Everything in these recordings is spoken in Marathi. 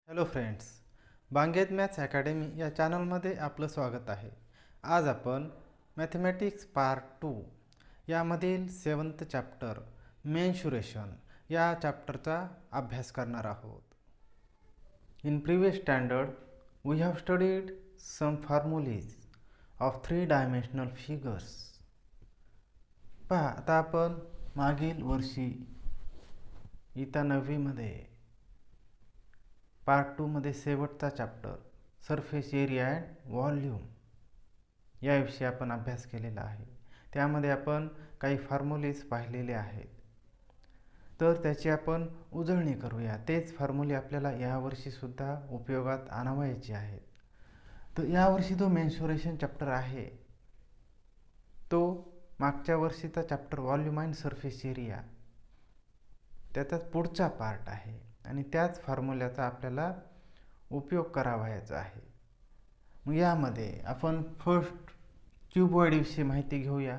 हॅलो फ्रेंड्स, बांगेत मॅथ्स अकॅडमी या चॅनलमध्ये आपलं स्वागत आहे. आज आपण मॅथमॅटिक्स पार्ट 2 यामधील 7th चॅप्टर मेन्शुरेशन या चॅप्टरचा अभ्यास करणार आहोत. In previous standard we have studied some formulae of 3 dimensional figures. पहा, आता आपण मागील वर्षी इयत्ता 9वीमध्ये पार्ट 2 मध्ये शेवटचा chapter surface area and volume याविषयी आपण अभ्यास केलेला आहे. त्यामध्ये आपण काही फॉर्म्युलेज पाहिलेले आहेत. तर त्याची आपण उजळणी करूया. तेच फॉर्म्युले आपल्याला यावर्षीसुद्धा उपयोगात आणावायचे आहेत. तर यावर्षी जो मेन्शुरेशन चॅप्टर आहे तो मागच्या वर्षीचा chapter volume and surface area त्याचाच पुढचा पार्ट आहे आणि त्याच फॉर्म्युल्याचा आपल्याला उपयोग करावायचा आहे. मग यामध्ये आपण फर्स्ट क्युबॉइडविषयी माहिती घेऊया.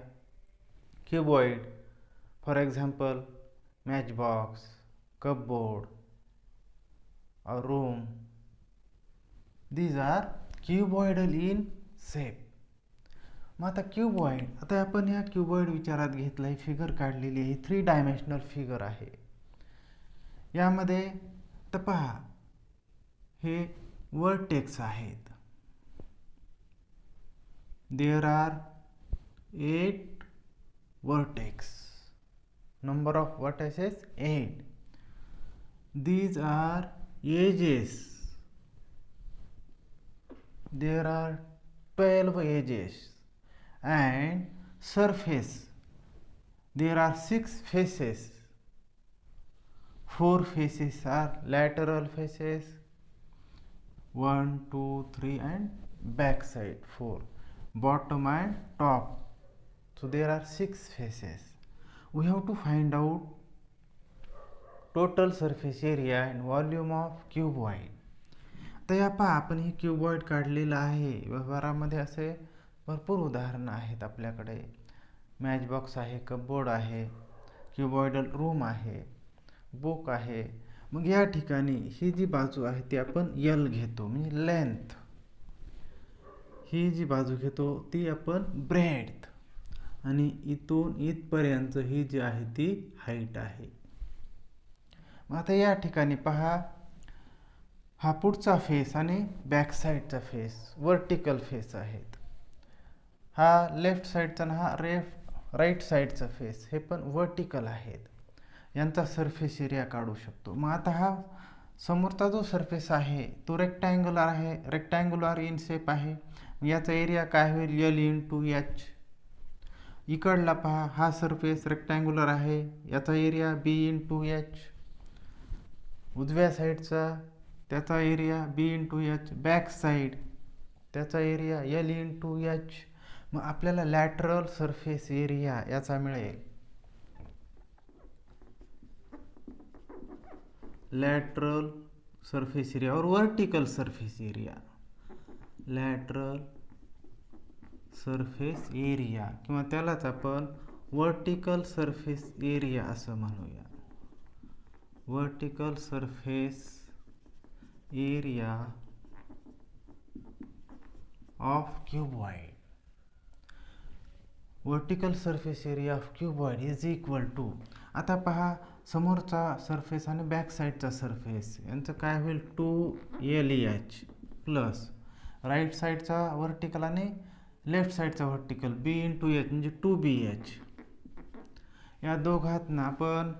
Cuboid for example match box, cupboard और room, these are cuboidal in shape. मग आता क्युबॉइड, आता आपण ह्या क्युबॉइड विचारात घेतला, ही फिगर काढलेली आहे. 3 डायमेन्शनल फिगर आहे. यामध्ये तर पहा, हे वर्टेक्स आहेत. There are 8 vertex. Number of vertexes 8. These are edges. There are 12 edges. And surface, there are 6 faces. 4 faces are lateral faces, 1, 2, 3 and back side 4, bottom and top. So there are 6 faces. We have to find out total surface area and volume of cuboid. तर या पहा, आपण ही क्युबॉइड काढलेला आहे. व्यवहारामध्ये असे भरपूर उदाहरणं आहेत आपल्याकडे. मॅच बॉक्स आहे, कपबोर्ड आहे, क्युबॉइडल रूम आहे, बुक आहे. मग या ठिकाणी ही जी बाजू आहे ती आपण यल घेतो, म्हणजे लेंथ. ही जी बाजू घेतो ती आपण ब्रेड्थ, आणि इथून इथपर्यंत ही जी आहे ती हाईट आहे. मग आता या ठिकाणी पहा, हा पुढचा फेस आणि बॅक साईडचा फेस वर्टिकल फेस आहेत. हा लेफ्ट साईडचा आणि हा राईट साईडचा फेस हे पण वर्टिकल आहेत. यांचा सरफेस एरिया काढू शकतो. मग आता हा समोरचा जो सरफेस आहे तो रेक्टँग्युलर आहे, रेक्टँग्युलर इन शेप आहे. याचा एरिया काय होईल? L into H. इकडला पहा, हा सरफेस रेक्टँग्युलर आहे, याचा area B into H. उजव्या साईडचा त्याचा area B into H. Back side त्याचा area L into H. मग आपल्याला लॅटरल सरफेस एरिया याचा मिळेल लॅटरल सरफेस एरिया और vertical surface area. Lateral surface area किंवा त्यालाच आपण वर्टिकल सरफेस एरिया असं म्हणूया. Vertical surface area of cuboid. Vertical surface area of cuboid is equal to, आता पहा, समोरचा सरफेस आणि बॅक साईडचा सरफेस यांचं काय होईल? 2LH प्लस राईट साईडचा वर्टिकल आणि लेफ्ट साईडचा vertical B into H म्हणजे 2BH. या दोघांतनं आपण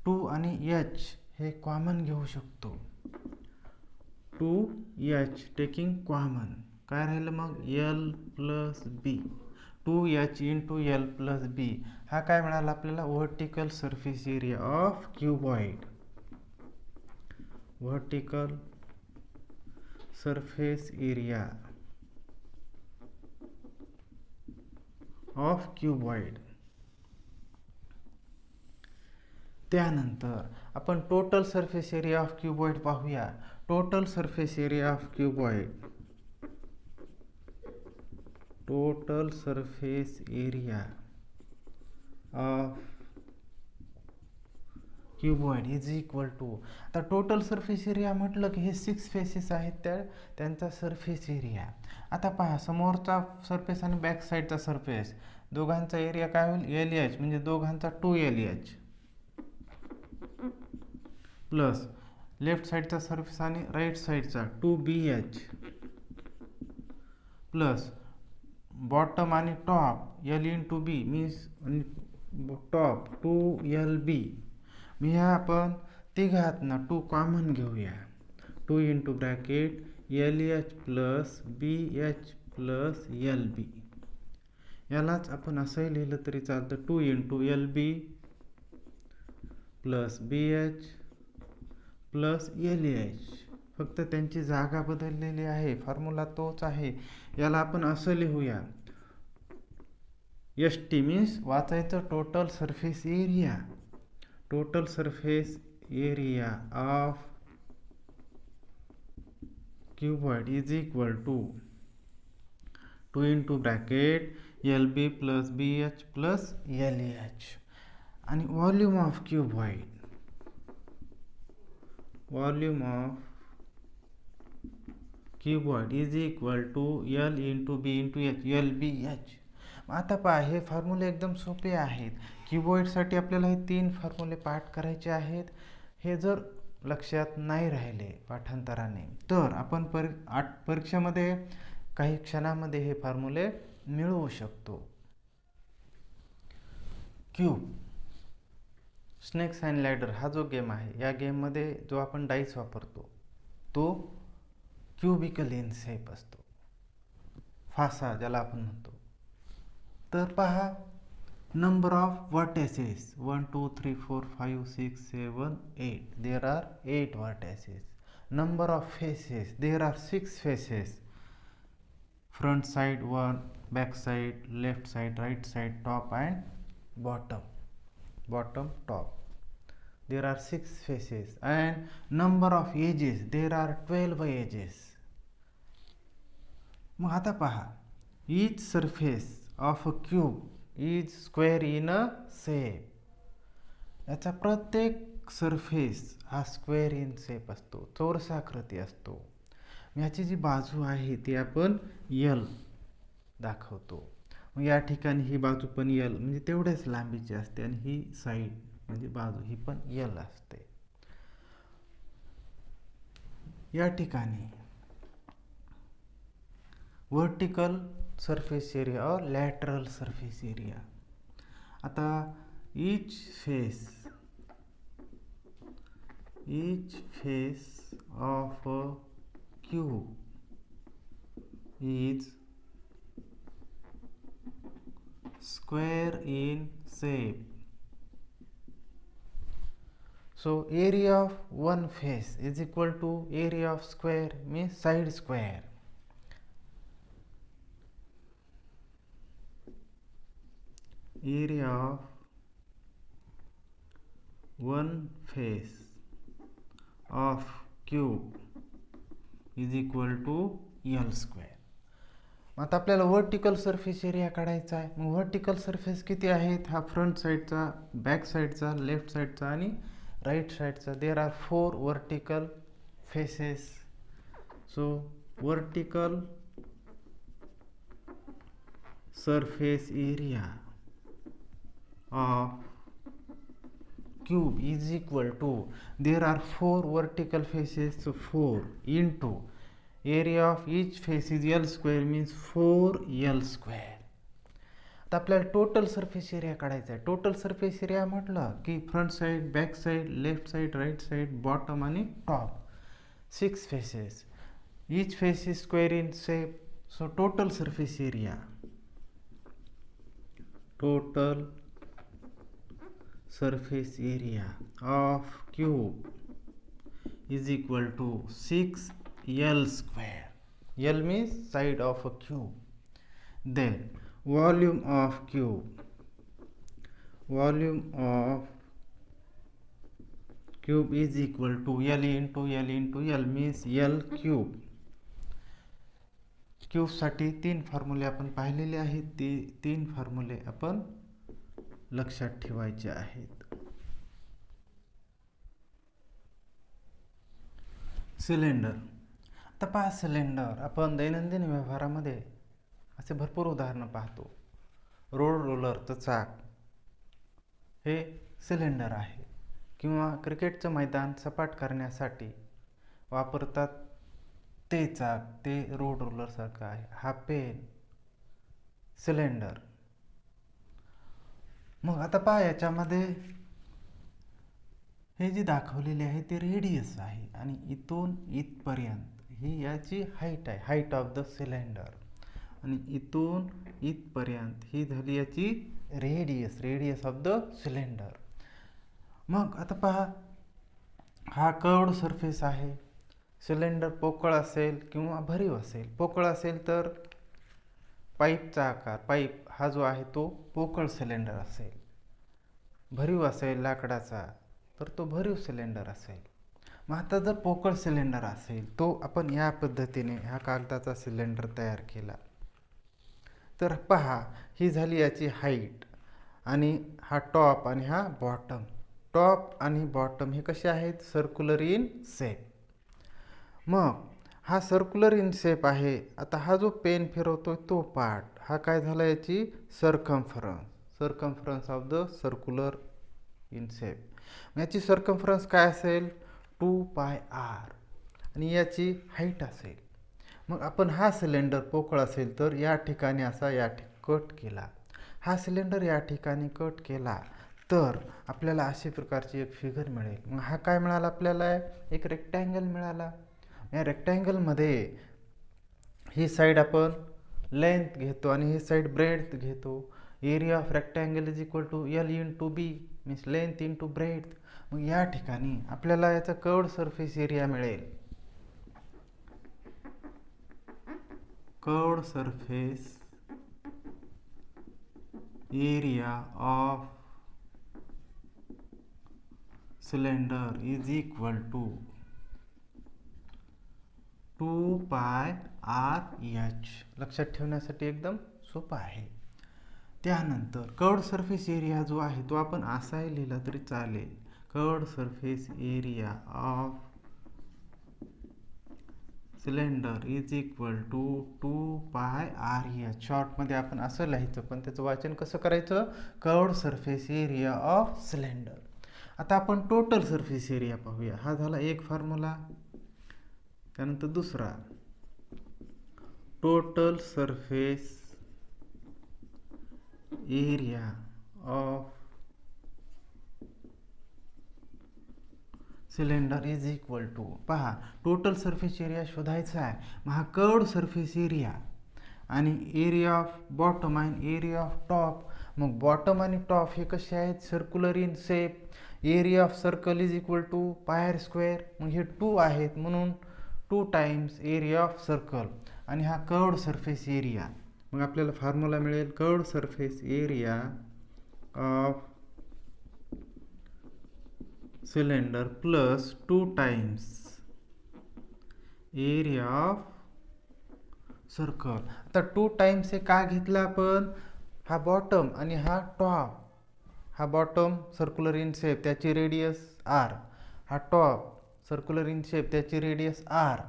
2 आणि H हे कॉमन घेऊ शकतो. 2H टेकिंग कॉमन, काय राहिलं मग? L plus B. 2H into L plus B हा काय मिळाला आपल्याला? Vertical surface area of cuboid. Vertical surface area of cuboid. त्यानंतर आपण total surface area of cuboid पाहूया. Total surface area of cuboid, total surface area of cuboid is equal to, आता टोटल सरफेस एरिया म्हटलं की हे 6 फेसेस आहेत त्यांचा सरफेस एरिया. आता पहा समोरचा सरफेस आणि बॅक साईडचा सरफेस दोघांचा एरिया काय होईल LH, म्हणजे दोघांचा 2LH प्लस लेफ्ट साईडचा सरफेस आणि राईट साईडचा 2BH प्लस बॉटम आणि top L into B means top 2LB. मी ह्या आपण तिघात ना 2 कॉमन घेऊया. 2 into bracket LH plus BH plus LB. यालाच आपण असंही लिहिलं तरी चालतं 2 into LB plus BH plus LH. फक्त त्यांची जागा बदललेली आहे, फॉर्म्युला तोच आहे. याला आपण असं लिहूया ST मीन्स वाचायचं total surface area. Total surface area of cuboid is equal to 2 into bracket LB plus BH plus LH. आणि volume of cuboid, volume of cuboid is equal to L into B into H LBH. आता पहा हे फॉर्म्युले एकदम सोपे आहेत. क्यूबॉइडसाठी आपल्याला हे 3 फॉर्म्युले पाठ करायचे आहेत. हे जर लक्षात नाही राहिले पाठांतराने तर आपण परीक्षेमध्ये काही क्षणामध्ये हे फॉर्म्युले मिळवू शकतो. क्यूब, स्नेक्स अँड लॅडर हा जो गेम आहे, या गेममध्ये जो आपण डाईस वापरतो तो क्यूबिकल इन शेप असतो, फासा ज्याला आपण म्हणतो. तर पहा number of vertices 1 2 3 4 5 6 7 8. There are 8 vertices. Number of faces there are 6 faces. Front side 1, back side, left side, right side, top and bottom top. There are 6 faces. And number of edges, there are 12 edges. मग आता पहा, each surface of a cube is square in a shape. याचा प्रत्येक सरफेस हा स्क्वेअर इन शेप असतो, चौरसाकृती असतो. याची जी बाजू आहे ती आपण L दाखवतो. मग या ठिकाणी ही बाजू पण L म्हणजे तेवढ्याच लांबीची असते आणि ही साईड म्हणजे बाजू ही पण L असते. या ठिकाणी वर्टिकल सरफेस एरिया और लॅटरल सरफेस एरिया. आता each face of a cube is square in shape. So area of one face is equal to area of square means side square. Area of one face of cube is equal to L square. आता आपल्याला वर्टिकल सरफेस एरिया काढायचा आहे. मग वर्टिकल सरफेस किती आहेत? हा फ्रंट साईडचा, बॅक साईडचा, लेफ्ट साईडचा आणि राईट साईडचा. There are 4 vertical faces. So vertical surface area of cube is equal to, there are 4 vertical faces, so 4 into area of each face is L square means 4L square. आता आपल्याला टोटल सरफेस एरिया काढायचा आहे. टोटल सरफेस एरिया म्हटलं की front side, back side, left side, right side, bottom आणि top 6 faces. each face is square in shape, so total surface area, total surface area of cube is equal to 6L square. L means side of a cube. Then volume of cube, volume of cube is equal to L into L into L means L cube. Cube साठी 3 फॉर्म्युले आपण पाहिलेले आहेत. ते 3 फॉर्म्युले आपण लक्षात ठेवायचे आहेत. सिलेंडर. आता पहा सिलेंडर, आपण दैनंदिन व्यवहारामध्ये असे भरपूर उदाहरणं पाहतो. रोड रोलरचं चाक हे सिलेंडर आहे, किंवा क्रिकेटचं मैदान सपाट करण्यासाठी वापरतात ते चाक, ते रोड रोलरसारखं आहे. हा पेन सिलेंडर. मग आता पहा याच्यामध्ये हे जे दाखवलेले आहे ते रेडियस आहे, आणि इथून इथपर्यंत ही याची हाईट आहे, हाईट ऑफ द सिलेंडर. आणि इथून इथपर्यंत ही झाली याची radius, radius of the cylinder. मग आता पहा, हा कर्व्ड सरफेस आहे. सिलेंडर पोकळ असेल किंवा भरीव असेल. पोकळ असेल तर पाईपचा आकार, पाईप हा जो आहे तो पोकळ सिलेंडर असेल. भरीव असेल लाकडाचा तर तो भरीव सिलेंडर असेल. मग आता जर पोकळ सिलेंडर असेल, तो आपण या पद्धतीने हा कागदाचा सिलेंडर तयार केला तर पहा, ही झाली याची हाईट, आणि हा टॉप आणि हा बॉटम. टॉप आणि बॉटम हे कसे आहेत? Circular in shape. मग हा सर्क्युलर इन शेप आहे. आता हा जो पेन फिरवतोय तो पार्ट, हा काय झाला? याची circumference, circumference of the circular in shape. याची सर्कम्फरन्स काय असेल? 2πr, आणि याची हाईट असेल. मग आपण हा सिलेंडर पोकळ असेल तर या ठिकाणी असा कट केला. हा सिलेंडर या ठिकाणी कट केला तर आपल्याला अशा प्रकारची एक फिगर मिळेल. मग हा काय मिळाला आपल्याला? एक रेक्टँगल मिळाला. या रेक्टँगलमध्ये ही साईड आपण लेंथ घेतो आणि ही साईड ब्रेड्थ घेतो. Area of rectangle is equal to L into B, means length into breadth. मग या ठिकाणी आपल्याला याचा कर्व्ड सरफेस एरिया मिळेल. Curved surface area of cylinder is equal to 2πRh. लक्षात ठेवण्यासाठी एकदम सोपं आहे. त्यानंतर कर्व्ड सरफेस एरिया जो आहे तो आपण असाही लिहिला तरी चालेल. Curved surface area of cylinder is equal to 2πRh. शॉर्टमध्ये आपण असं लिहायचं, पण त्याचं वाचन कसं करायचं? Curved surface area of cylinder. आता आपण टोटल सरफेस एरिया पाहूया. हा झाला एक फॉर्म्युला. त्यानंतर दुसरा, total surface area of cylinder is equal to, पहा टोटल सरफेस एरिया शोधायचा आहे. मग हा कर्व्ड सरफेस एरिया आणि एरिया ऑफ बॉटम आणि एरिया ऑफ टॉप. मग बॉटम आणि टॉप हे कसे आहेत? Circular in shape. Area of circle is equal to πr². मग हे 2 आहेत म्हणून 2 टाइम्स एरिया ऑफ सर्कल, आणि हा कर्व्ड सरफेस एरिया. मग आपल्याला फॉर्म्युला मिळेल curved surface area of cylinder plus 2 times area of circle. आता 2 टाइम्स हे का घेतलं आपण? हा बॉटम आणि हा टॉप. हा बॉटम सर्क्युलर इन शेप, त्याची रेडियस r. हा टॉप सर्क्युलर इन शेप, त्याची रेडियस r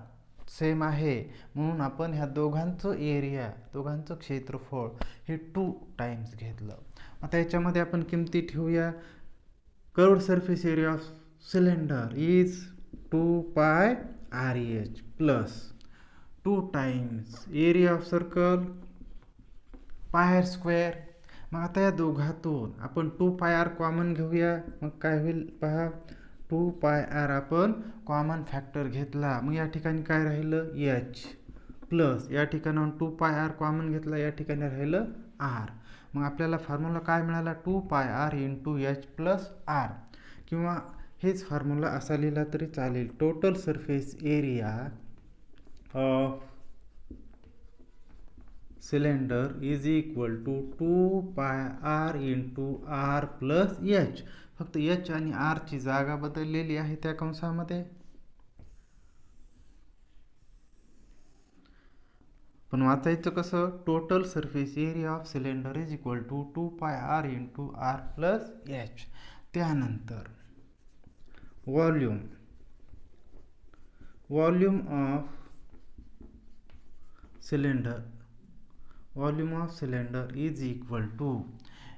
सेम आहे. म्हणून आपण ह्या दोघांचं एरिया, दोघांचं क्षेत्रफळ हे 2 टाइम्स घेतलं. आता याच्यामध्ये आपण किमती ठेवूया. Curved surface area of cylinder is 2πRh plus 2 times area of circle πr². मग आता या दोघातून आपण 2πr कॉमन घेऊया. मग काय होईल पहा, 2πr आपण कॉमन फॅक्टर घेतला. मग या ठिकाणी काय राहिलं? h प्लस या ठिकाणाहून 2πr कॉमन घेतला, या ठिकाणी राहिलं r. मग आपल्याला फॉर्म्युला काय मिळाला? 2πr into h plus r, किंवा हेच फॉर्म्युला असा लिहिला तरी चालेल. Total surface area of cylinder is equal to 2πr into r plus h. फक्त h आणि r ची जागा बदललेली आहे त्या कंसामध्ये. पण वाचायचं कसं? Total surface area of cylinder is equal to 2πr into r plus h. त्यानंतर volume, volume of cylinder is equal to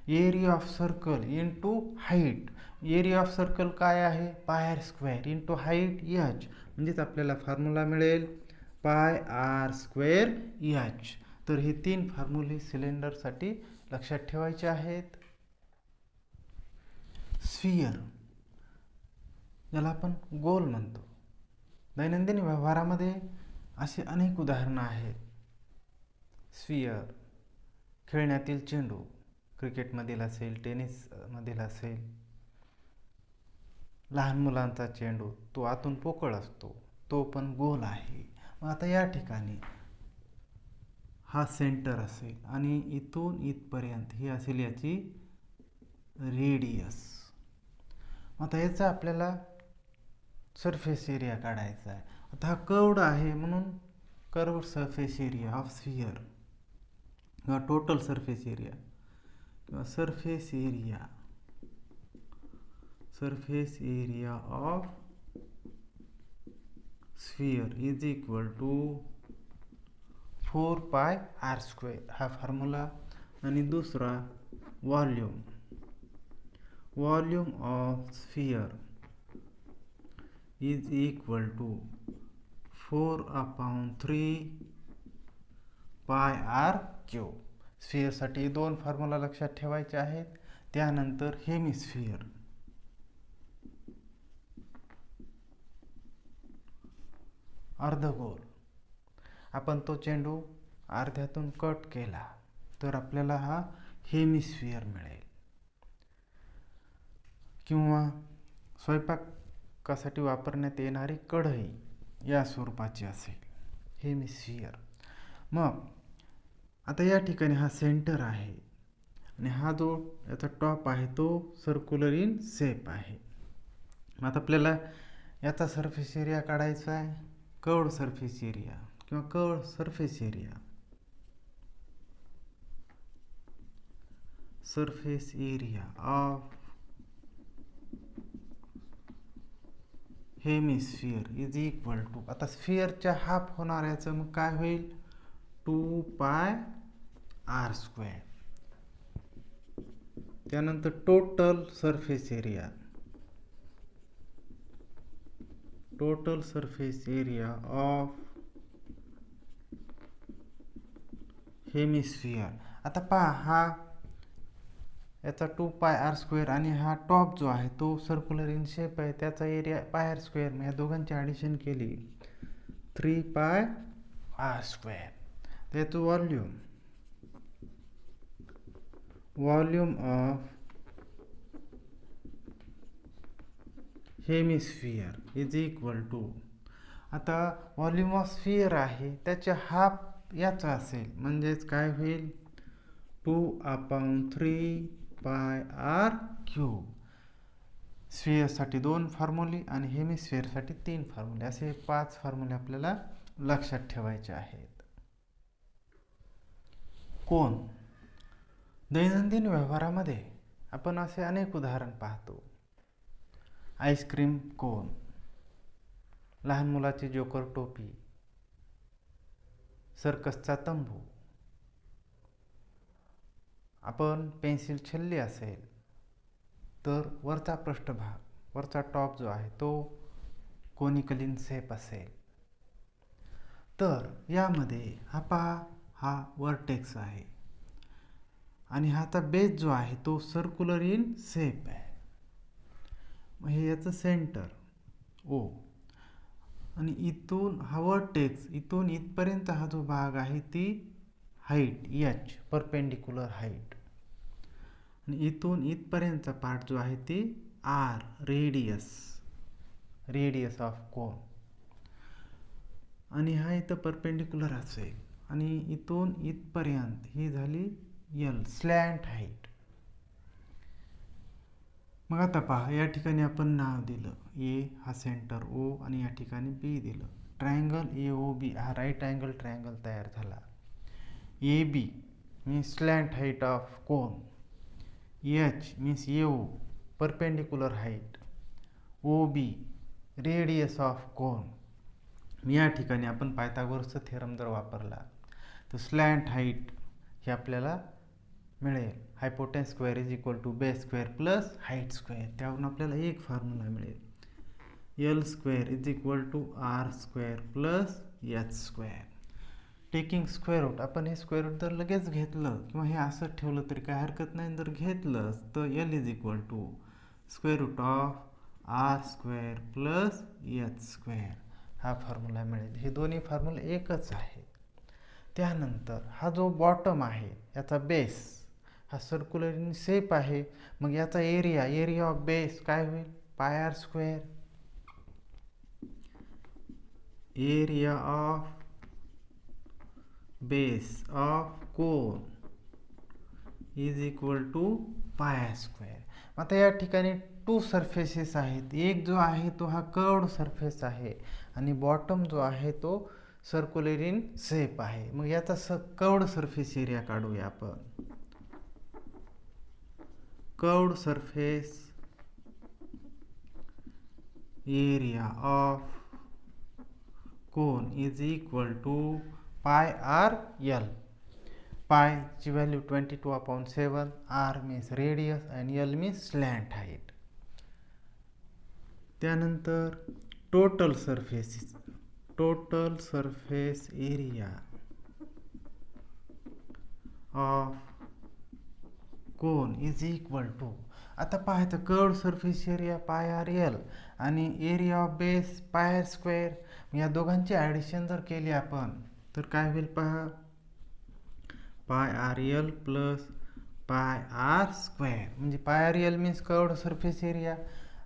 area of circle into height. Area of circle काय आहे, pi R square into height h, म्हणजेच आपल्याला फॉर्म्युला मिळेल पाय आर स्क्वेअर एच. तर हे 3 फॉर्म्युले सिलेंडरसाठी लक्षात ठेवायचे आहेत. स्फियर, ज्याला आपण गोल म्हणतो, दैनंदिन व्यवहारामध्ये अशी अनेक उदाहरणं आहेत. स्फियर, खेळण्यातील चेंडू, क्रिकेटमधील असेल, टेनिसमधील असेल, लहान मुलांचा चेंडू, तो आतून पोकळ असतो, तो पण गोल आहे. मग आता या ठिकाणी हा सेंटर असेल आणि इथून इथपर्यंत ही असेल याची रेडियस. आता याचा आपल्याला सरफेस एरिया काढायचा आहे. आता हा कर्व्ड आहे म्हणून curved surface area of sphere किंवा टोटल सरफेस एरिया किंवा surface area of sphere is equal to 4 pi R square, हा फॉर्म्युला. आणि दुसरा volume of sphere is equal to 4/3 pi R cube. स्फियरसाठी 2 formula लक्षात ठेवायचे आहेत. त्यानंतर हेमिस्फियर, अर्धगोल, आपण तो चेंडू अर्ध्यातून कट केला तर आपल्याला हा हेमिस्फियर मिळेल. किंवा स्वयंपाकासाठी वापरण्यात येणारी कढई या स्वरूपाची असेल, हेमिस्फियर. मग आता या ठिकाणी हा सेंटर आहे आणि हा जो याचा टॉप आहे तो सर्क्युलर इन शेप आहे. आता आपल्याला याचा सरफेस एरिया काढायचा आहे, कर्व्ड सरफेस एरिया किंवा curved surface area of hemisphere is equal to, आता स्फियरच्या हाफ होणार याचं मग काय होईल, 2 पाय आर स्क्वेअर. त्यानंतर total surface area of hemisphere. आता पहा, हा याचा 2 पाय आर स्क्वेअर आणि हा टॉप जो आहे तो सर्क्युलर इन शेप आहे, त्याचा एरिया पाय आर स्क्वेअर. मग या दोघांची ॲडिशन केली 3 पाय आर स्क्वेअर. त्याचं volume of hemisphere is equal to, आता वॉल्यूम ऑफ स्फियर आहे त्याच्या हाफ याचा असेल, म्हणजेच काय होईल 2/3 पाय आर क्यूब. स्फियरसाठी 2 फॉर्म्युले आणि हेमिस्फियरसाठी 3 फॉर्म्युले, असे 5 फॉर्म्युले आपल्याला लक्षात ठेवायचे आहेत. कोन, दैनंदिन व्यवहारामध्ये आपण असे अनेक उदाहरण पाहतो. आईस्क्रीम कोन, लहान मुलाची जोकर टोपी, सर्कसचा तंबू. आपण पेन्सिल छल्ली असेल तर वरचा पृष्ठभाग, वरचा टॉप जो आहे तो कोनिकल इन शेप असेल. तर यामध्ये हा पहा, हा वर्टेक्स आहे आणि हाचा बेस जो आहे तो सर्क्युलर इन शेप आहे. मग हे याचं सेंटर ओ आणि इथून हा वर्टेक्स, इथून इथपर्यंत हा जो भाग आहे ती हाईट एच, परपेंडिक्युलर हाईट, आणि इथून इथपर्यंतचा पार्ट जो आहे ती आर, रेडियस ऑफ कोन. आणि हा इथं परपेंडिक्युलर असेल आणि इथून इथपर्यंत ही झाली एल, स्लॅन्ट हाईट. मग आता पहा, या ठिकाणी आपण नाव दिलं ए, हा सेंटर ओ आणि या ठिकाणी बी दिलं. ट्रायंगल AOB हा राईट अँगल ट्रायंगल तयार झाला. AB means slant height of cone, H means AO perpendicular height, OB radius of cone. या ठिकाणी आपण पायथागोरसचा थेरम जर वापरला तर स्लॅन्ट हाईट हे आपल्याला मिळेल. Hypotenuse square is equal to base square plus height square. त्यावरून आपल्याला एक फॉर्म्युला मिळेल, L square is equal to R square plus H square. Taking square root, आपण हे स्क्वेअर रूट जर लगेच घेतलं किंवा हे असं ठेवलं तरी काय हरकत नाही. जर घेतलं तर L is equal to square root of r square plus H square हा फॉर्म्युला मिळेल. हे दोन्ही फॉर्म्युला एकच आहे. त्यानंतर हा जो बॉटम आहे याचा बेस हा सर्क्युलर इन शेप आहे, मग याचा एरिया ऑफ बेस काय होईल, pi R square. Area of base of cone is equal to pi square. आता या ठिकाणी टू सरफेसेस आहेत. एक जो आहे तो हा कर्व्ड सरफेस आहे आणि बॉटम जो आहे तो सर्क्युलर इन शेप आहे. मग याचा कर्व्ड सरफेस एरिया काढूया आपण. Curved surface area of cone is equal to pi R L. पायची व्हॅल्यू 22/7, आर मीन्स रेडियस आणि एल मीन्स स्लॅन्ट हाईट. त्यानंतर total surface area of cone is equal to, आता पाहायचं curved surface area pi R L आणि area of base pi R square. या दोघांची ॲडिशन जर केली आपण तर काय होईल पहा, pi R L plus pi R square. म्हणजे pi R L means curved surface area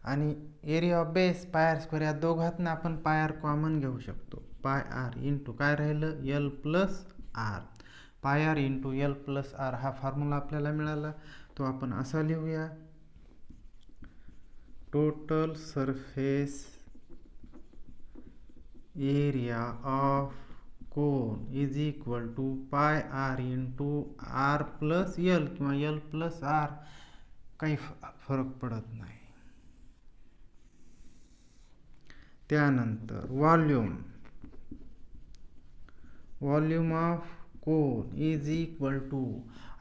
आणि area of base pi R square. या दोघांतनं आपण पाय आर कॉमन घेऊ शकतो. पाय आर इंटू काय राहिलं, L plus r. Pi r into L plus r हा फॉर्म्युला आपल्याला मिळाला. तो आपण असा लिहूया, total surface area of cone is equal to pi r into r plus L किंवा एल प्लस आर, काही फरक पडत नाही. त्यानंतर volume of cone is equal to,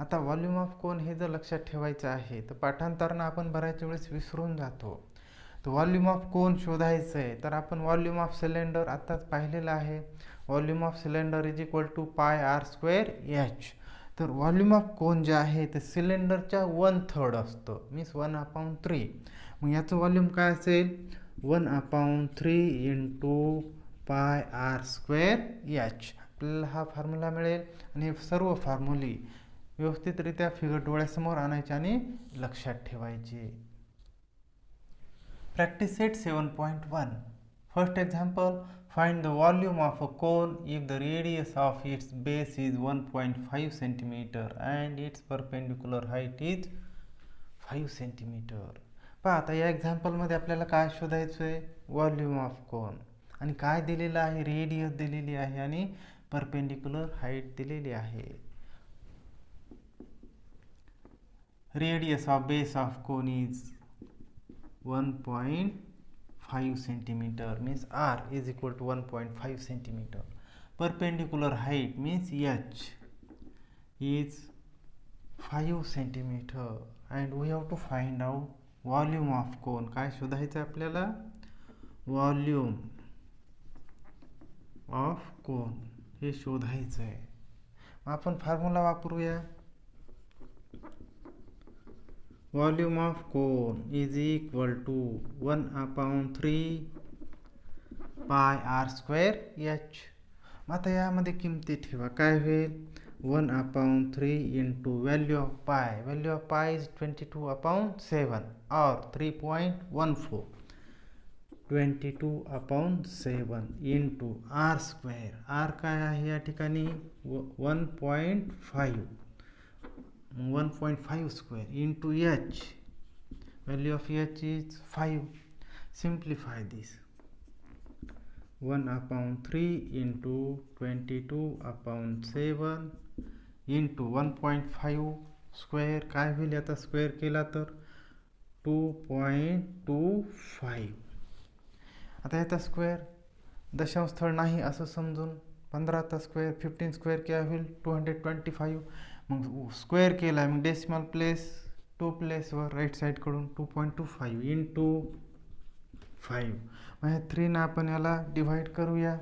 आता व्हॉल्यूम ऑफ कोन हे जर लक्षात ठेवायचं आहे तर पाठांतरानं आपण बऱ्याच वेळेस विसरून जातो. तर व्हॉल्यूम ऑफ कोन शोधायचं आहे तर आपण व्हॉल्यूम ऑफ सिलेंडर आत्ताच पाहिलेलं आहे. Volume of cylinder is equal to pi R square h. तर व्हॉल्यूम ऑफ कोन जे आहे ते सिलेंडरच्या 1/3 असतं, मीन्स 1/3. मग याचं व्हॉल्यूम काय असेल, 1/3 into pi R square H. आपल्याला हा फॉर्म्युला मिळेल आणि हे सर्व फॉर्म्युले व्यवस्थितरित्या फिगर डोळ्यासमोर आणायचे आणि लक्षात ठेवायचे. Practice set 7.1. First example, find the volume of a cone if the radius of its base is 1.5 centimetre and it's perpendicular height is 5 centimetre. पहा आता या एक्झाम्पलमध्ये आपल्याला काय शोधायचं आहे, व्हॉल्यूम ऑफ कोन. आणि काय दिलेलं आहे, रेडियस दिलेली आहे आणि परपेंडिक्युलर हाईट दिलेली आहे. Radius of base of cone is 1.5 centimetre, means r is equal to 1.5 centimeter. Perpendicular height means h is 5 centimeter and we have to find out volume of cone. काय शोधायचं आपल्याला, व्हॉल्यूम ऑफ कोन हे शोधायचं आहे. आपण फॉर्म्युला वापरूया. Volume of cone is equal to 1/3 pi R square H. मग आता यामध्ये किमती ठेवा, काय होईल, 1/3 इंटू व्हॅल्यू ऑफ पाय इज 22/7 और 3.14. 22/7 इंटू आर स्क्वेअर. आर काय आहे या ठिकाणी 1.5, 1.5 square into h, value of h is 5. Simplify this, 1/3 into 22/7 into 1.5 square काय होईल, आता स्क्वेअर केला तर 2.25. आता याचा स्क्वेअर दशांश स्थळ नाही असं समजून 15चा स्क्वेअर 15 स्क्वेअर क्या होईल 225. मग स्क्वेअर केला मग डेसिमल प्लेस 2 प्लेसवर राईट साईडकडून 2.25 इंटू 5. मग ह्या 3 आपण याला डिव्हाइड करूया.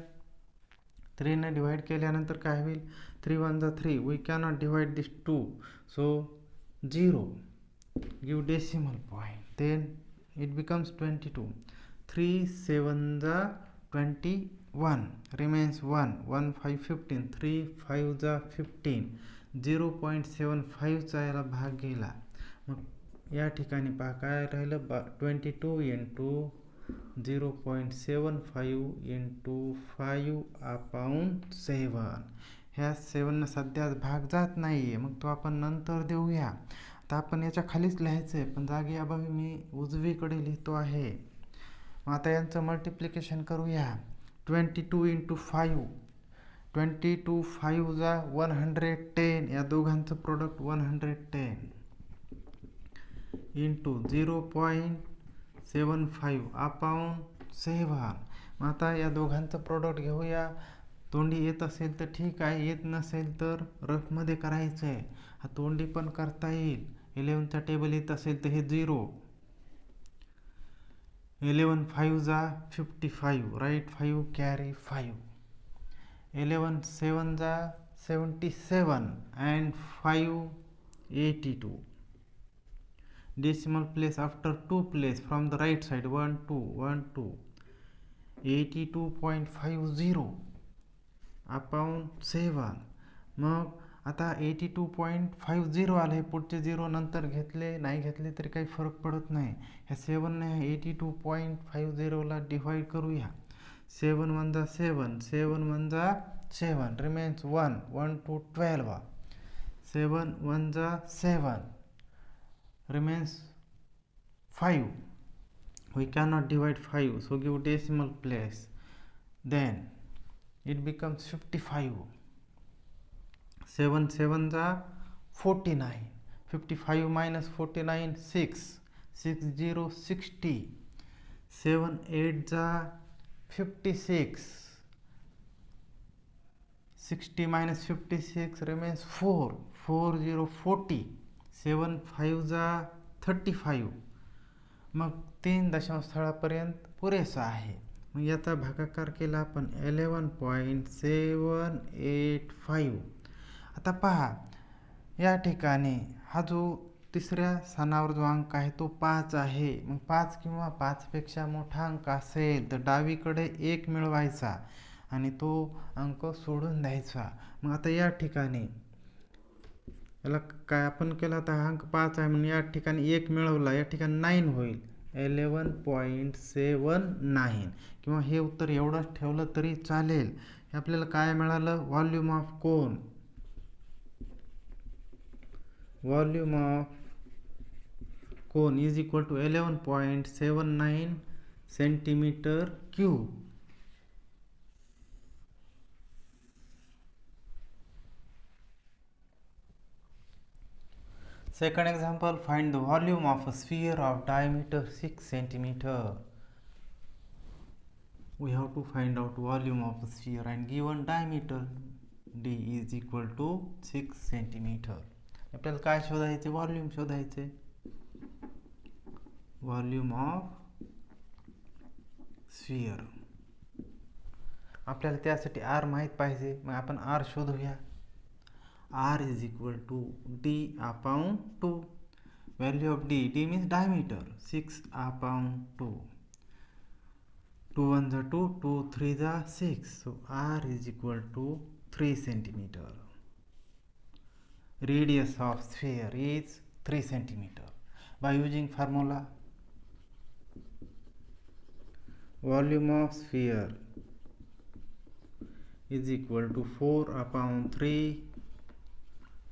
3 डिव्हाइड केल्यानंतर काय होईल 3 1 जा 3. We cannot divide this 2 so 0. Give decimal point then it becomes 22. 3 7 जा 21 remains 1 1 5 15 3 5 जा 15 0.75 चा याला भाग गेला. मग या ठिकाणी पहा काय राहिलं 22 इंटू 0.75 इंटू 5/7. ह्या 7 सध्या भाग जात नाही आहे मग तो आपण नंतर देऊया. आता आपण याच्या खालीच लिहायचं आहे पण जागे अभावी मी उजवीकडे लिहितो आहे. मग आता यांचं मल्टिप्लिकेशन करूया 22 इंटू 5 22 5 जा 110. या दोघांचं प्रोडक्ट 110 इंटू 0.75/7. मग आता या दोघांचं प्रोडक्ट घेऊया. तोंडी येत असेल तर ठीक आहे येत नसेल तर रफमध्ये करायचं आहे. हा तोंडी पण करता येईल. 11चा टेबल येत असेल तर हे 0 11 5 जा 55 राईट 5 कॅरी 5 11 7 जा 77 and 5 82. decimal place after 2 place from the right side 1 2 1 2 82.50/7. मग आता 82.50 आले. पुढचे 0 नंतर घेतले नाही घेतले तरी काही फरक पडत नाही. ह्या 7ने 82.50 ला डिव्हाइड करूया. 7 1 जा 7 7 1 जा 7 रिमेन्स 1 1 2 12 7 1 जा 7 remains 5. We cannot divide 5 so give decimal place then it becomes 55. 7 7 जा 49 55 minus 49 6 6 0 60 7 8 जा 56 60 minus 56 remains 4 4 0 40 7 5 जा 35. मग 3 दशांश स्थळापर्यंत पुरेसा आहे. मग याचा भागाकार केला आपण 11.785. आता पहा या ठिकाणी हा जो तिसऱ्या स्थानावर जो अंक आहे तो 5 आहे. मग 5 किंवा 5 पेक्षा मोठा अंक असेल तर डावीकडे 1 मिळवायचा आणि तो अंक सोडून द्यायचा. मग आता या ठिकाणी याला काय आपण केला तर हा अंक 5 आहे म्हणून या ठिकाणी 1 मिळवला या ठिकाणी 9 होईल 11.79 किंवा हे उत्तर एवढंच ठेवलं तरी चालेल. आपल्याला काय मिळालं volume of cone. Volume of cone is equal to 11.79 centimetre cube. Second example, find the volume of a sphere of diameter 6 centimeter. We have to find out volume of a sphere and given diameter d is equal to 6 centimeter. आपल्याला काय शोधायचे व्हॉल्यूम शोधायचे. व्हॉल्यूम ऑफ स्फियर आपल्याला त्यासाठी r माहित पाहिजे. मग आपण r शोधूया. r is equal to d/2. Value of d means diameter 6/2. 2 1 जा 2 2 3 जा 6 so r is equal to 3 centimeter. Radius of sphere is 3 centimeter. By using formula volume of sphere is equal to 4/3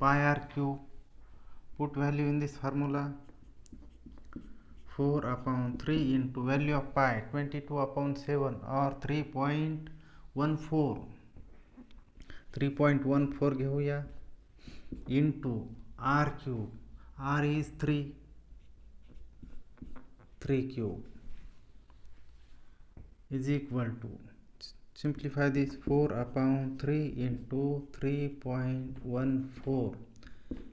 pi r cube. Put value in this formula. 4/3 into value of pi 22/7 or 3.14. 3.14 घेऊया into r cube. r is 3 cube is equal to Simplify this. 4 upon 3 into 3.14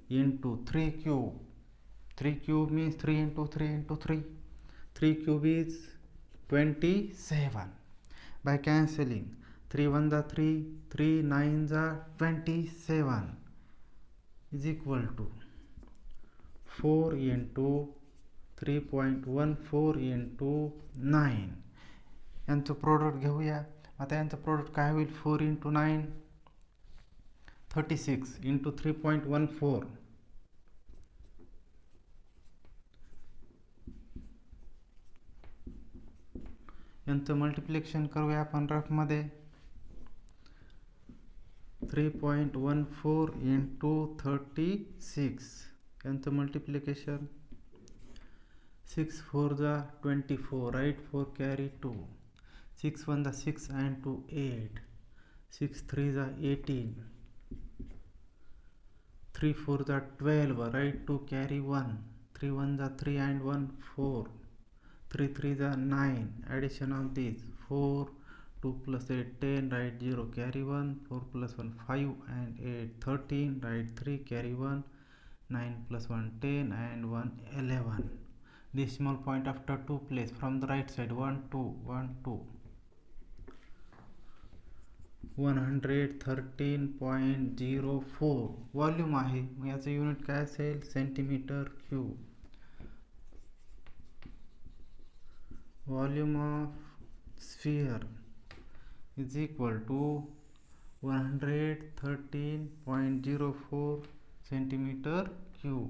into 3 cube. 3 cube means 3 into 3 into 3. 3 cube is 27. By cancelling, 3 1 the 3, 3 9 the 27 is equal to 4 into 3.14 into 9. यांचं प्रोडक्ट घेऊया. आता यांचं प्रोडक्ट काय होईल? 4 into 9 36 into 3.14 यांचं मल्टिप्लिकेशन करूया आपण रफमध्ये. 3.14 into 36 यांचं multiplication. 6 4 the 24, right? 4 carry 2. 6 1 the 6 and 2 8. 6 3 the 18. 3 4 the 12, right? 2 carry 1. 3 1 the 3 and 1 4. 3 3 the 9. Addition of these 4 2 plus 8 10, right? 0 carry 1. 4 plus 1 5 and 8 13, right? 3 carry 1. 9 plus 1 10 and 1 11. Decimal point after 2 place from the right side. 1 2 1 2. 113.04 volume आहे. मग याचं युनिट काय असेल? Centimetre cube. Volume of sphere is equal to 113.04 centimetre cube.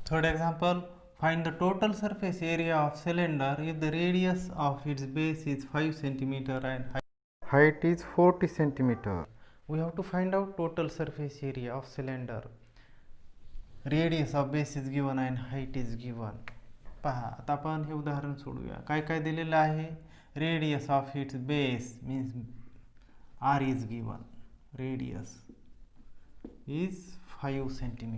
Third example, find the total surface area of cylinder if the radius of its base is 5 cm and height is 40 cm. We have to find out total surface area of cylinder. Radius of base is given and height is given. पहा, आता आपण हे उदाहरण सोडूया. काय काय दिलेलं आहे? Radius of its base means R is given. Radius is 5 cm.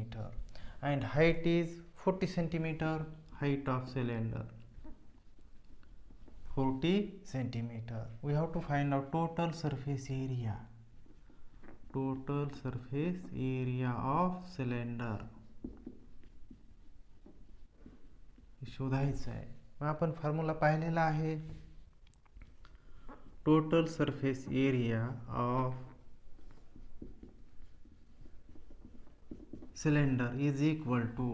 And height is 40 centimeter. Height of cylinder 40 centimeter. We have to find out total surface area. Total surface area of cylinder शोधायचं आहे. मग आपण फॉर्म्युला पाहिलेला आहे. Total surface area of cylinder is equal to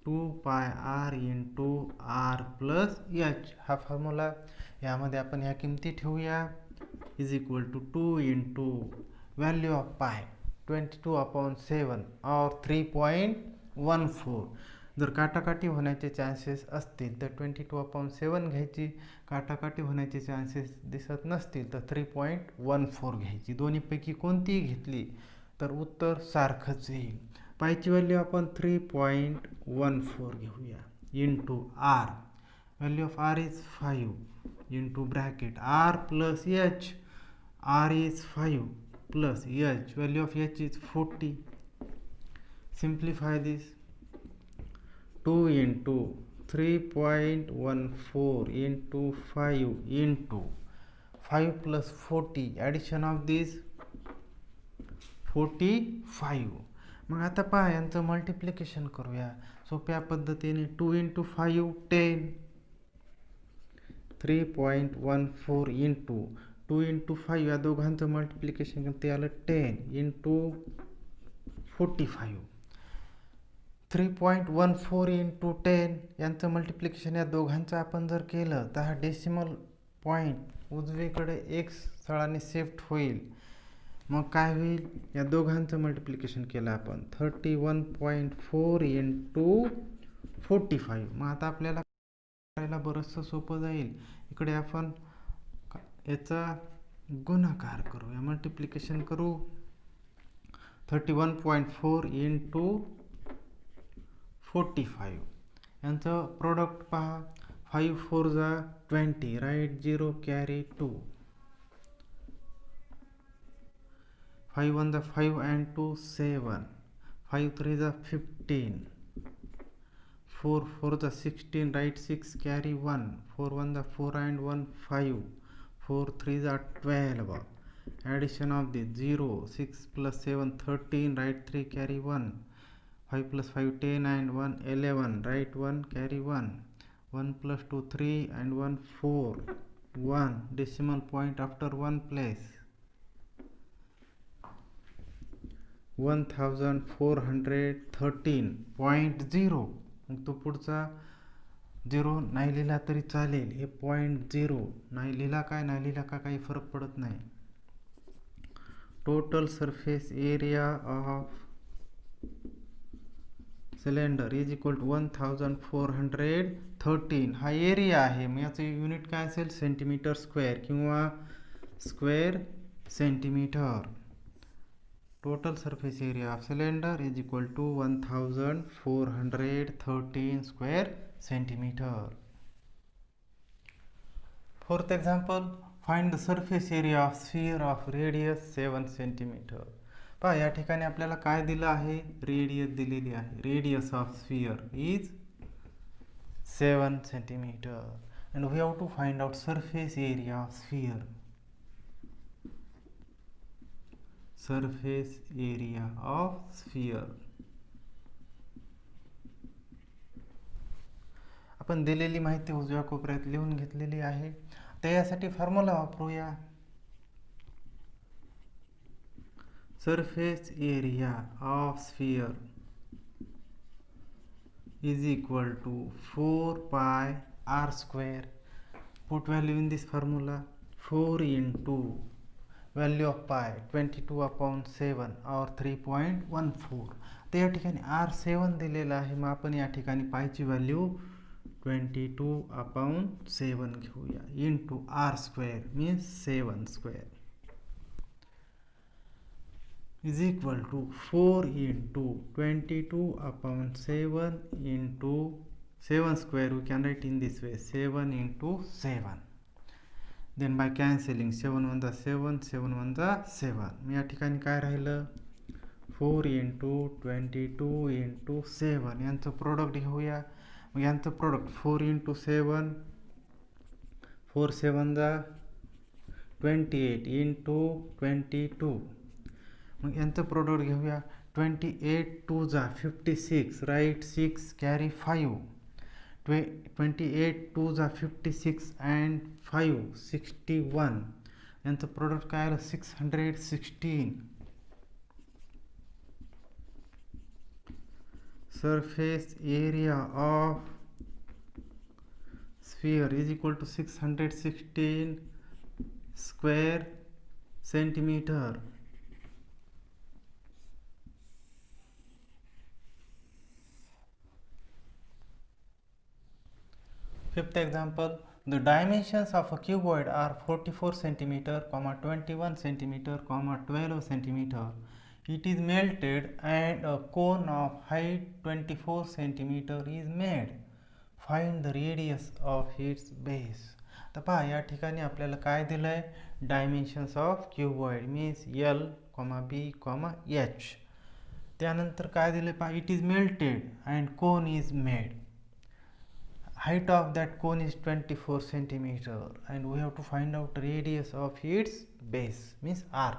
2 pi r into r plus h. हा फॉर्म्युला यामध्ये आपण ह्या किमती ठेवूया. Is equal to 2 into value of pi 22/7 और 3.14. जर काटाकाटी होण्याचे चान्सेस असतील तर 22/7 घ्यायची. काटाकाटी होण्याचे चान्सेस दिसत नसतील तर 3.14 घ्यायची. दोन्हीपैकी कोणतीही घेतली तर उत्तर सारखंच येईल. पायची व्हॅल्यू आपण 3.14 घेऊया. Into R, value of R is 5 into bracket R plus H. R is 5 plus H, value of H is 40. Simplify this. 2 into 3.14 into 5 into 5 plus 40. Addition of this 45. मग आता पहा यांचं मल्टिप्लिकेशन करूया सोप्या पद्धतीने. 2 इंटू 5 10. 3.14 इंटू 2 इंटू 5 या दोघांचं मल्टिप्लिकेशन ते आलं 10 इंटू 45. 3.14 इंटू 10 यांचं मल्टिप्लिकेशन या दोघांचं आपण जर केलं तर हा डेसिमल पॉईंट उजवीकडे एक स्थळाने शिफ्ट होईल. मग काय होईल? या दोघांचं मल्टिप्लिकेशन केलं आपण 31.4 इंटू 45. मग आता आपल्याला करायला बरंचसं सोपं जाईल. इकडे आपण याचा गुणाकार करूया, मल्टिप्लिकेशन करू. 31.4 इंटू 45 यांचं प्रोडक्ट पहा. 5 4 जा 20, right? 0 carry 2. 5 1 the 5 and 2 7. 5 3 the 15. 4 4 the 16, write 6, carry 1, 4 1 the 4 and 1 5, 4 3 the 12. Addition of the 0, 6 plus 7 13, write 3, carry 1, 5 plus 5 10 and 1 11, write 1, carry 1, 1 plus 2 3 and 1 4, 1 decimal point after 1 place, 1413.0. मग तो पुढचा 0 नाही लिहिला तरी चालेल, हे 0.0 नाही लिहिला काय नाही लिहिला का काही फरक पडत नाही. Total surface area of cylinder is equal to 1413. हा एरिया आहे, मग याचं युनिट काय असेल, सेंटीमीटर स्क्वेअर किंवा square centimetre. Total surface area of cylinder is equal to 1413 square centimeter. Fourth example, find the surface area of sphere of radius 7 centimeter. पहा या ठिकाणी आपल्याला काय दिलं आहे, रेडियस दिलेली आहे. Radius of sphere is 7 centimeter and we have to find out surface area of sphere. Surface area of sphere. आपण दिलेली माहिती उजव्या कोपऱ्यात लिहून घेतलेली आहे. तर यासाठी फॉर्म्युला वापरूया. Surface area of sphere is equal to 4 pi r square. Put value in this formula. 4 into value of pi 22/7 or 3.14. तर या ठिकाणी r7 दिलेला आहे, मग आपण या ठिकाणी पायची व्हॅल्यू 22/7 घेऊया into r square means 7 square is equal to 4 into 22/7 into 7 square. We can write in this way, 7 into 7. Then by cancelling 7 1 the 7, 7 1 the 7. मी या ठिकाणी काय राहिलं, 4 into 22 into 7 यांचं प्रोडक्ट घेऊया. मग यांचं प्रोडक्ट 4 into 7, 4 7 the 28 into 22. मग यांचं प्रोडक्ट घेऊया. 28 2 जा 56, राईट 6 कॅरी 5. 28 2 जा 56 and 5 61. यांचं प्रोडक्ट काय आलं, 616. Surface area of sphere is equal to 616 square centimeter. Fifth example, the dimensions of a cuboid are 44 centimeter, 21 centimeter, 12 centimeter. It is melted and a cone of height 24 centimeter is made. Find the radius of its base. तर पहा या ठिकाणी आपल्याला काय दिलंय, dimensions of cuboid means L, B, H. त्यानंतर काय दिले पहा, it is melted and cone is made. Height of that cone is 24 centimeter and we have to find out radius of its base means R.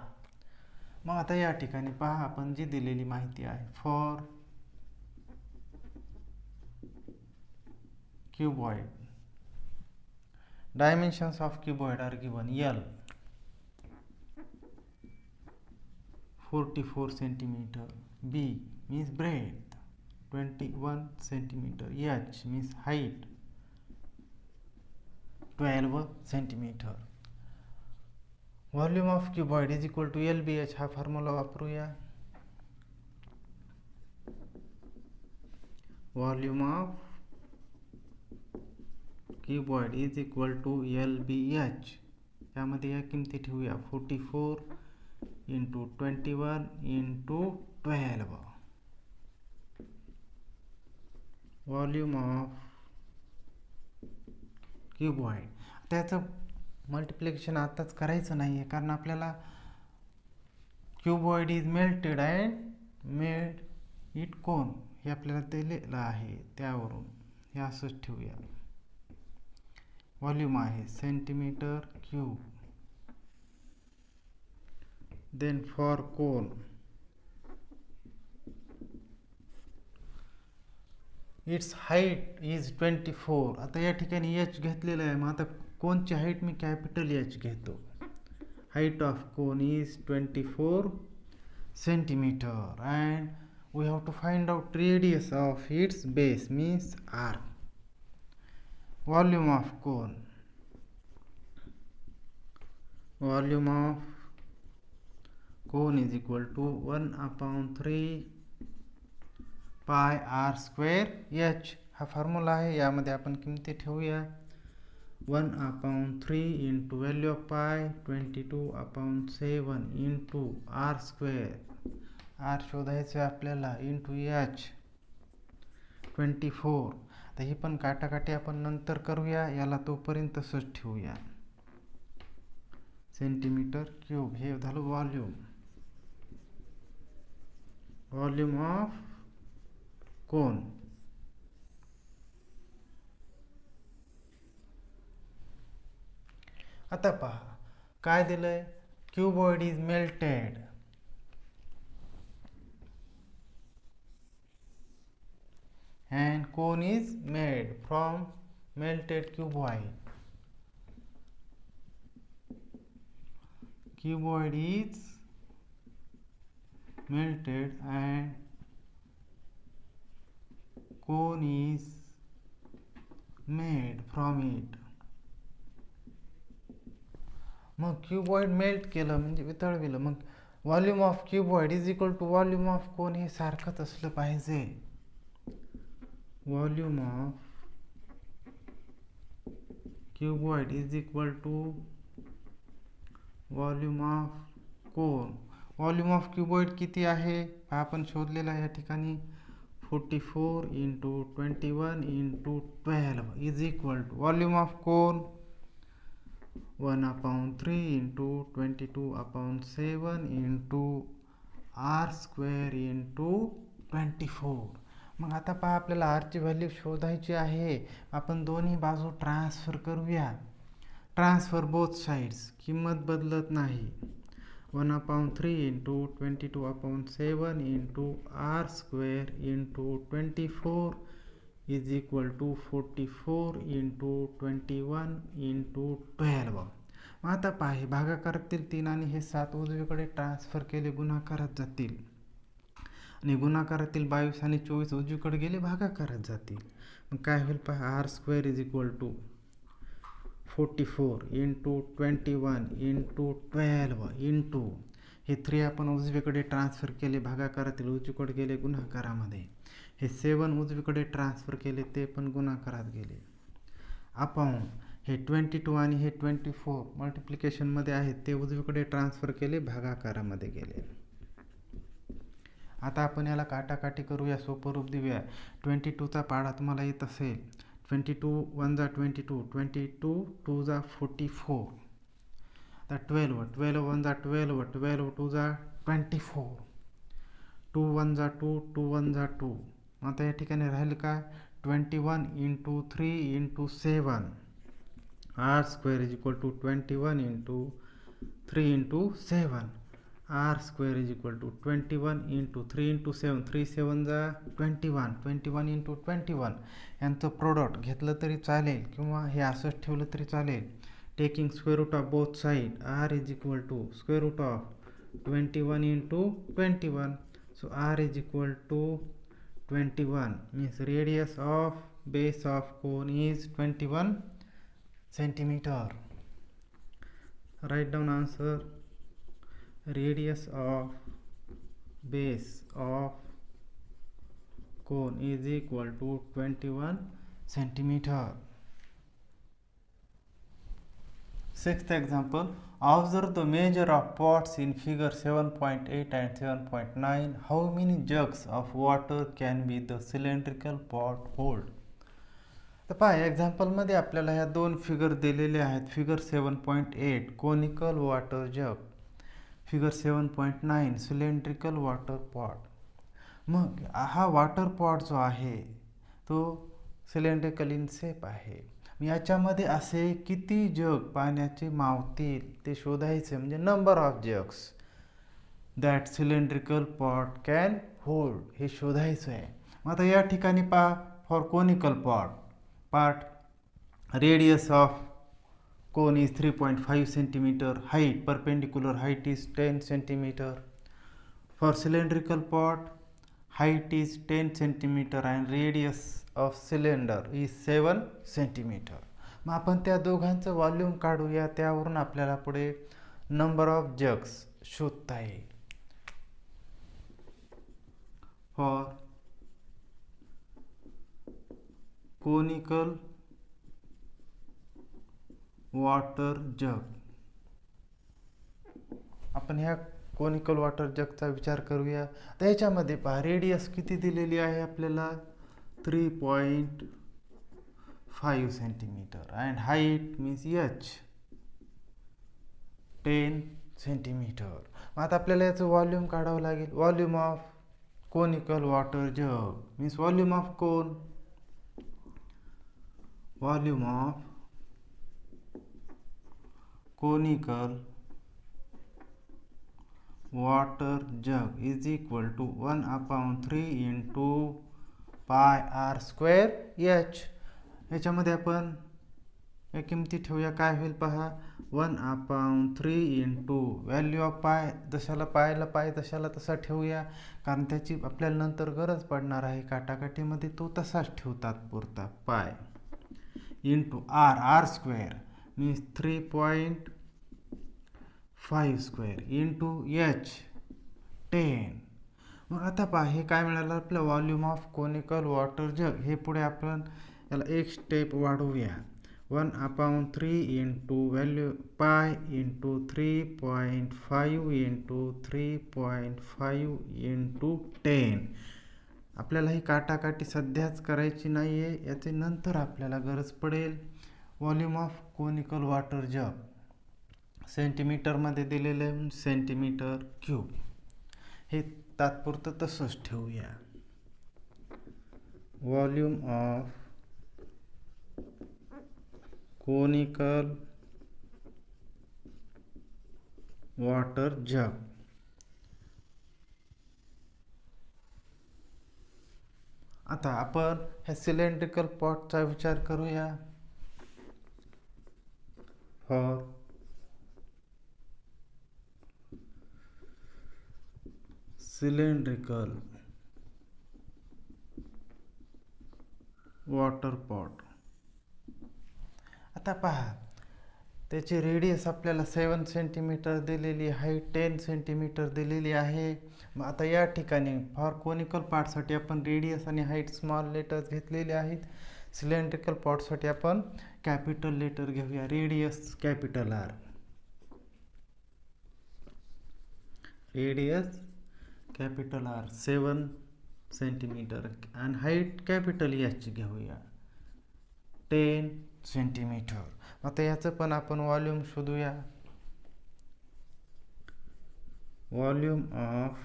मग आता या ठिकाणी पहा आपण जी दिलेली माहिती आहे, for cuboid dimensions of cuboid are given. L 44 centimeter, B means breadth 21 centimeter, H means height 12 centimeter. Volume of cuboid is equal to LBH. हा फॉर्म्युला वापरूया. Volume of cuboid is equal to LBH. त्यामध्ये या किमती ठेवूया, 44 into 21 into 12. Volume of cuboid. त्याचं मल्टिप्लिकेशन आताच करायचं नाही आहे, कारण आपल्याला cuboid is melted and made it cone हे आपल्याला दिलेलं आहे त्यावरून. हे असंच ठेवूया. व्हॉल्यूम आहे centimetre cube. Then for cone its height is 24. आता या ठिकाणी एच घेतलेलं आहे, मग आता कोनची हाईट मी कॅपिटल एच घेतो. Height of cone is 24 centimeter and we have to find out radius of its base means r. Volume of cone, volume of cone is equal to 1/3 pi r square h. हा फॉर्म्युला आहे, यामध्ये आपण किमती ठेवूया. 1/3 into value of pi 22/7 into r square. r शोधायचं आपल्याला into h 24. तर ही पण काटाकाटी आपण नंतर करूया, याला तोपर्यंत तसंच ठेवूया. सेंटीमीटर क्यूब हे झालं व्हॉल्यूम. व्हॉल्यूम ऑफ कोन. आता पहा काय दिलंय. Cuboid is melted. And cone is made from melted cuboid. Cuboid is melted and cone is made from it. मग क्यूबॉइड मेल्ट केलं म्हणजे वितळविलं, मग volume of cuboid is equal to volume of cone हे सारखंच असलं पाहिजे. Volume of cuboid is equal to volume of cone. Volume of cuboid किती आहे आपण शोधलेला आहे या ठिकाणी. 44 into 21 into 12 is equal to volume of cone 1/3 into 22/7 into r square into 24. मग आता पहा आपल्याला r ची व्हॅल्यू शोधायची आहे. आपण दोन्ही बाजू ट्रान्सफर करूया. ट्रान्सफर बोथ साइड्स, किंमत बदलत नाही. 1/3 into 22/7 into r square into 24 is equal to 44 into 21 into 12. मग आता पहा हे भागाकारातील 3 आणि हे 7 उजवीकडे ट्रान्सफर केले गुणाकारात जातील, आणि गुणाकारातील 22 आणि 24 उजवीकडे गेले भागाकारात जातील. मग काय होईल पहा. r square is equal to 44 into 21 into 12 into हे 3 आपण उजवीकडे ट्रान्सफर केले भागाकारातील, उजवीकडे गेले गुणाकारामध्ये. हे 7 उजवीकडे ट्रान्सफर केले, ते पण गुणाकारात गेले. अपॉन हे 22 आणि हे 24 मल्टिप्लिकेशनमध्ये आहेत, ते उजवीकडे ट्रान्सफर केले भागाकारामध्ये गेले. आता आपण याला काटाकाटी करूया, सोपं रूप देऊया. 22चा पाडा तुम्हाला येत असेल. 22 1 जा 22, 22 2 जा 44. आता 12 1 जा 12, 12 2 जा 24, 2 1 जा 2, 2 1 जा 2. आता या ठिकाणी राहील का 21 into 3 into 7. r square is equal to 21 into 3 into 7. r square is equal to 21 into 3 into 7. 3 7 जा 21, 21 into 21. यांचं प्रोडक्ट घेतलं तरी चालेल किंवा हे असंच ठेवलं तरी चालेल. Taking square root of both side, r is equal to square root of 21 into 21. So r is equal to 21 means radius of base of cone is 21 centimeter. Write down answer. Radius of base of cone is equal to 21 centimeter. Sixth example. Observe the measure of pots in figure 7.8 and 7.9. How many jugs of water can be the cylindrical pot hold? तर पहा एक्झाम्पलमध्ये आपल्याला ह्या दोन फिगर दिलेले आहेत. फिगर 7.8 कोनिकल वॉटर जग, फिगर 7.9 सिलेंड्रिकल वॉटर पॉट. मग हा वॉटर पॉट जो आहे तो सिलेंड्रिकल इन शेप आहे. याच्यामध्ये असे किती जग पाण्याचे मावतील ते शोधायचे, म्हणजे number of jugs that cylindrical pot can hold हे शोधायचं आहे. मग आता या ठिकाणी पहा, for conical part radius of cone is 3.5 centimeter, height perpendicular height is 10 centimeter. For cylindrical pot, height is 10 centimeter and radius of cylinder is 7 centimeter. मग आपण त्या दोघांचं व्हॉल्यूम काढूया, त्यावरून आपल्याला पुढे नंबर ऑफ जग्स शोधता येईल. फॉर कोनिकल वॉटर जग, आपण ह्या कोनिकल वॉटर जगचा विचार करूया. त्याच्यामध्ये पहा, रेडियस किती दिलेली आहे आपल्याला, 3.5 centimetre and height means h 10 centimetre. मग आता आपल्याला याचं व्हॉल्यूम काढावं लागेल. व्हॉल्यूम ऑफ कोनिकल वॉटर जग means volume of cone, volume of conical water jug is equal to 1/3 into pi r square h. याच्यामध्ये आपण या किमती ठेवूया, काय होईल पहा, 1/3 इंटू व्हॅल्यू ऑफ पाय, जशाला पायला पाय तशाला तसा ठेवूया, कारण त्याची आपल्याला नंतर गरज पडणार आहे काटाकाटीमध्ये, तो तसाच ठेवतात पुरता पाय, into r square means 3.5 square into h 10. मग आता पहा, हे काय मिळालं आपलं, व्हॉल्यूम ऑफ कोनिकल वॉटर जग. हे पुढे आपण याला एक स्टेप वाढवूया, 1/3 into value pi into 3.5 into 3.5 into 10. आपल्याला ही काटाकाटी सध्याच करायची नाही आहे, याचे नंतर आपल्याला गरज पडेल. व्हॉल्यूम ऑफ कोनिकल वॉटर जग सेंटीमीटरमध्ये दिलेलं आहे, सेंटीमीटर क्यूब. हे तात्पुरतं तसंच ठेवूया. व्हॉल्यूम ऑफ कोनिकल वॉटर जग. आता आपण ह्या सिलेंड्रिकल पॉटचा विचार करूया. फॉर सिलेंड्रिकल वॉटर पॉट, आता पहा, त्याची रेडियस आपल्याला 7 सेंटीमीटर दिलेली, हाईट 10 सेंटीमीटर दिलेली आहे. मग आता या ठिकाणी फॉर कोनिकल पार्टसाठी आपण रेडियस आणि हाईट स्मॉल लेटर्स घेतलेले आहेत. सिलेंड्रिकल पॉटसाठी आपण कॅपिटल लेटर घेऊया, radius capital R, radius capital R 7 centimetre आणि हाईट कॅपिटल H घेऊया 10 सेंटीमीटर. आता याचं पण आपण व्हॉल्यूम शोधूया. Volume of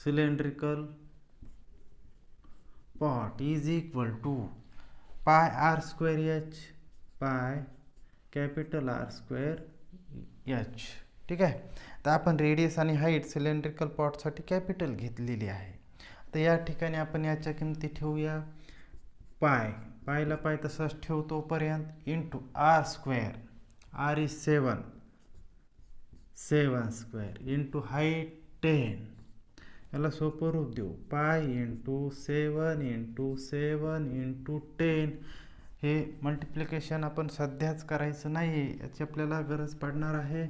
cylindrical pot is equal to pi r square h pi capital R square h. ठीक आहे. तर आपण रेडियस आणि हाईट सिलेंड्रिकल पॉटसाठी कॅपिटल घेतलेली आहे. तर या ठिकाणी आपण याच्या किमती ठेवूया. पायला पाय तसाच ठेवतो पर्यंत, into r square, r is 7 square into height 10. याला सोपं रूप देऊ, पाय इंटू 7 इंटू 7 इंटू 10. हे मल्टिप्लिकेशन आपण सध्याच करायचं नाही, याची आपल्याला गरज पडणार आहे.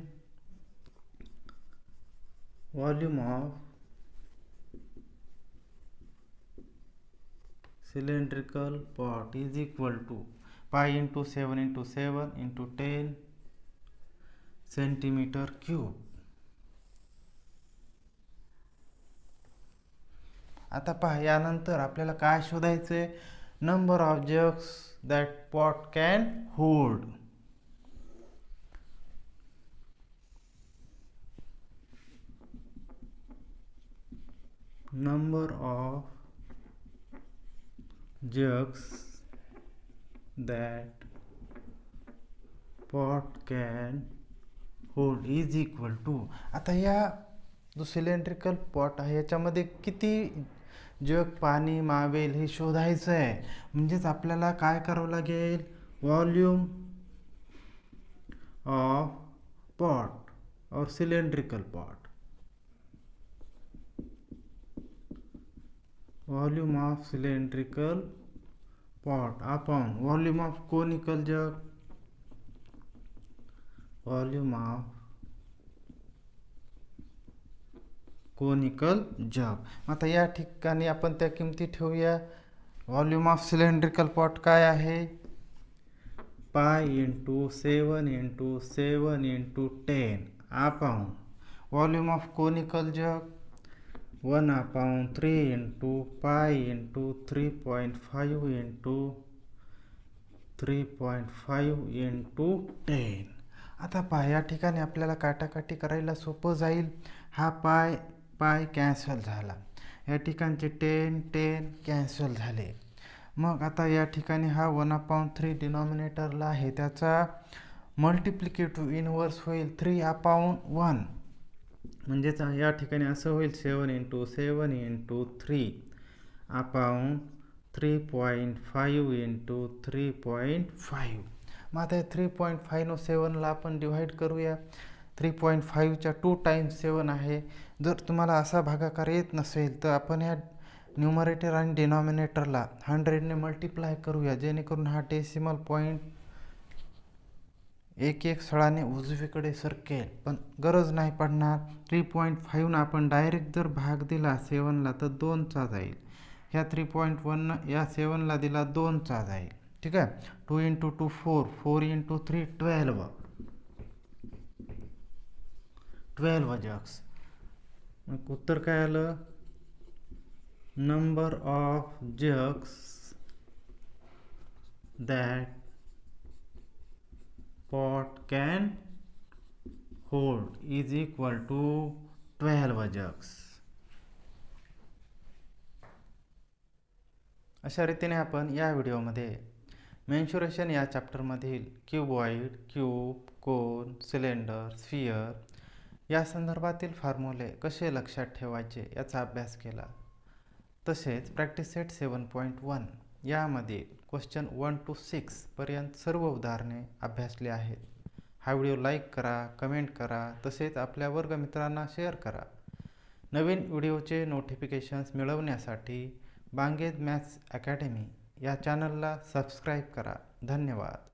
Volume of cylindrical pot is equal to pi into 7 into 7 into 10 centimeter cube. आता पहा, यानंतर आपल्याला काय शोधायचे, number of jugs that pot can hold. number of jugs that pot can hold is equal to. आता या जो सिलेंड्रिकल पॉट आहे याच्यामध्ये किती जग पाणी मावेल हे शोधायचं आहे. म्हणजेच आपल्याला काय करावं लागेल, व्हॉल्यूम ऑफ पॉट और cylindrical pot, volume of cylindrical pot upon volume of conical जग, वॉल्यूम ऑफ कोनिकल जग. आता या ठिकाणी आपण त्या किमती ठेवूया. व्हॉल्यूम ऑफ सिलेंड्रिकल पॉट काय आहे, pi into 7 into 7 into 10 upon volume of conical जग 1/3 into pi into 3.5 into 3.5 into 10. आता पाय या ठिकाणी आपल्याला काटाकाटी करायला सोपं जाईल. हा पाय कॅन्सल झाला, या ठिकाणचे 10 कॅन्सल झाले. मग आता या ठिकाणी हा 1/3 डिनॉमिनेटरला आहे, त्याचा मल्टिप्लिकेटिव्ह इनवर्स होईल 3/1. म्हणजेच या ठिकाणी असं होईल 7 इंटू 7 इंटू 3 अपॉन 3.5 इंटू 3.5. मग आता 3.5 7ला आपण डिव्हाइड करूया. 3.5च्या 2 टाइम्स 7 आहे. जर तुम्हाला असा भागाकार येत नसेल तर आपण ह्या न्यूमरेटर आणि डिनॉमिनेटरला 100ने मल्टिप्लाय करूया, जेणेकरून हा डेसिमल पॉईंट एक सळाने उजवीकडे सरकेल. पण गरज नाही पडणार. 3.5 आपण डायरेक्ट जर भाग दिला 7ला तर 2चा जाईल. ह्या 3.1 या 7ला दिला 2चा जाईल. ठीक आहे. 2 इंटू 2 4, 4 इंटू 3 12 जग्स. मग उत्तर काय आलं, number of jugs that pot can hold is equal to 12 jugs. अशा रीतीने आपण या व्हिडिओमध्ये मेन्शुरेशन या चॅप्टरमधील क्यूबॉइड, क्यूब, कोन, सिलेंडर, स्फियर या संदर्भातील फॉर्म्युले कसे लक्षात ठेवायचे याचा अभ्यास केला. तसेच प्रॅक्टिस सेट 7.1 यामध्ये क्वेश्चन 1 to 6 पर्यंत सर्व उदाहरणे अभ्यासली आहेत. हा व्हिडिओ लाईक करा, कमेंट करा, तसेच आपल्या वर्गमित्रांना शेअर करा. नवीन व्हिडिओचे नोटिफिकेशन्स मिळवण्यासाठी बांगेज मॅथ्स अकॅडमी या चॅनलला सबस्क्राईब करा. धन्यवाद.